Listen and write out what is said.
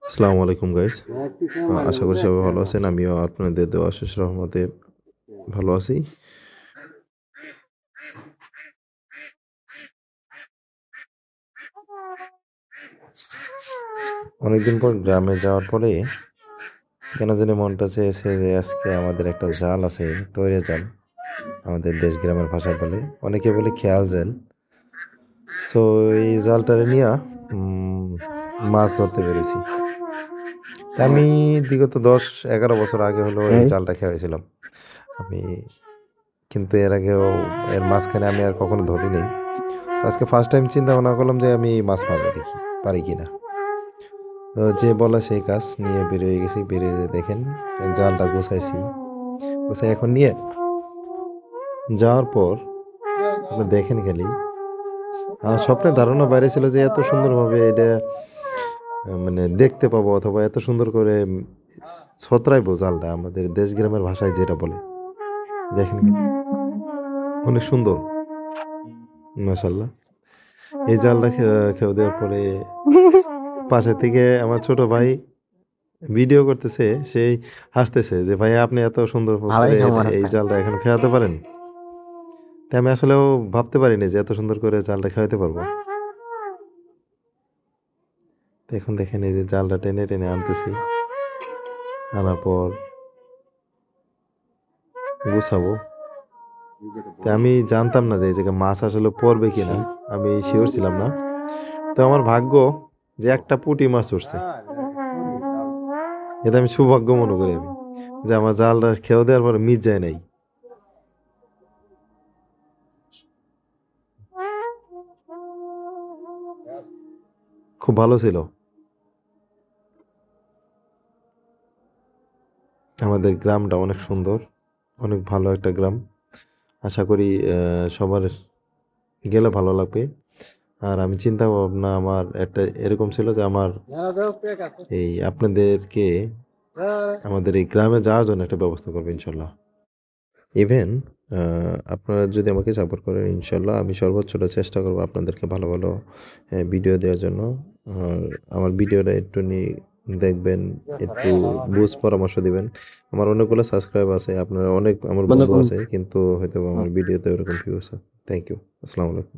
আসসালামু আলাইকুম গাইস। আশা করি সবাই ভালো আছেন। আমিও আপনাদের দোয়া আশিস রহমতে ভালো আছি। অনেকদিন পর গ্রামে যাওয়ার পরে কেন জানি মনটা চেয়েছে যে আজকে আমাদের একটা জাল আছে, তৈরি জাল। আমাদের দেশ গ্রামের ভাষায় বলে, অনেকে বলে খেয়াল জাল। সো এই জালটারে নিয়ে মাছ ধরতে পেরেছি। আমি বিগত 10-11 বছর আগে হলো এই জালটা খেয়েছিলাম আমি, কিন্তু এর আগেও এর মাঝখানে আমি আর কখনো ধরি নাই। তো আজকে ফার্স্ট টাইম চিন্তা ভাবনা করলাম যে আমি মাছ মারবো, দেখি পারি কিনা। তো যে বলা সেই কাজ নিয়ে বেরিয়ে গেছি। বেরিয়ে যেয়ে দেখেন জালটা গুছাইছি, গুছাই এখন নিয়ে যাওয়ার পর আপনি দেখেন খালি আমার স্বপ্নের ধারণা বাইরে ছিল যে এত সুন্দরভাবে এটা মানে দেখতে পাবো, অথবা এত সুন্দর করে ছত্রাইবো জালটা, আমাদের দেশ গ্রামের ভাষায় যেটা বলে। দেখেন অনেক সুন্দর, মাশাল্লাহ। এই জালটা খেয়ে দেওয়ার পরে পাশে থেকে আমার ছোট ভাই ভিডিও করতেছে, সেই হাসতেছে যে ভাই আপনি এত সুন্দর করে এই জালটা এখন খেয়াতে পারেন। তাই আমি আসলেও ভাবতে পারিনি যে এত সুন্দর করে জালটা খাওয়াতে পারবো। তো এখন দেখেন এই যে জালটা টেনে টেনে আনতেছি, আনার পর গুছাবো। তো আমি জানতাম না যে এই জায়গায় মাছ আসলে পড়বে কিনা, আমি শিওর ছিলাম না। তো আমার ভাগ্য যে একটা পুঁটি মাছ উঠছে, এটা আমি সৌভাগ্য মনে করি আমি, যে আমার জালটা খেয়ে দেওয়ার পরে মিস যায় নাই। খুব ভালো ছিল। আমাদের গ্রামটা অনেক সুন্দর, অনেক ভালো একটা গ্রাম। আশা করি সবার গেলে ভালো লাগবে। আর আমি চিন্তা ভাবনা আমার একটা এরকম ছিল যে আমার এই আপনাদেরকে আমাদের এই গ্রামে যাওয়ার জন্য একটা ব্যবস্থা করবো ইনশাল্লাহ। ইভেন আপনারা যদি আমাকে সাপোর্ট করেন ইনশাল্লাহ আমি সর্বোচ্চটা চেষ্টা করবো আপনাদেরকে ভালো ভালো ভিডিও দেওয়ার জন্য। আর আমার ভিডিওটা একটু দেখবেন, একটু বুঝ পরামর্শ দিবেন। আমার অনেকগুলো সাবস্ক্রাইব আছে, আপনারা অনেক আমার বন্ধু আছে, কিন্তু হয়তো আমার ভিডিওতে ওরকম ভিউস আছে। Thank you. আসসালামু আলাইকুম।